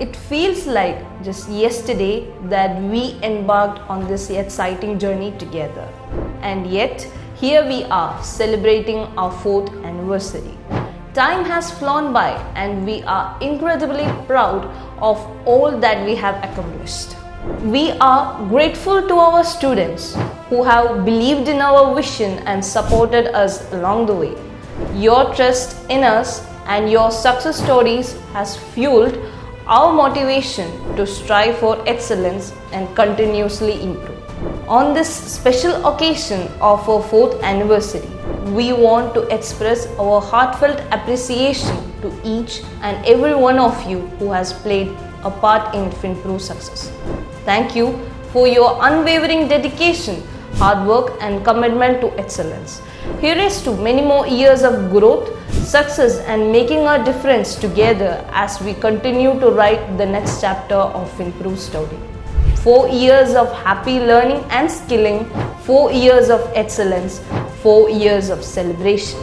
It feels like just yesterday that we embarked on this exciting journey together. And yet, here we are celebrating our 4th anniversary. Time has flown by and we are incredibly proud of all that we have accomplished. We are grateful to our students who have believed in our vision and supported us along the way. Your trust in us and your success stories has fueled our motivation to strive for excellence and continuously improve. On this special occasion of our 4th anniversary, we want to express our heartfelt appreciation to each and every one of you who has played a part in Finprov's success. Thank you for your unwavering dedication, hard work and commitment to excellence. Here's to many more years of growth, success and making a difference together as we continue to write the next chapter of Finprov's story. 4 years of happy learning and skilling, 4 years of excellence, 4 years of celebration.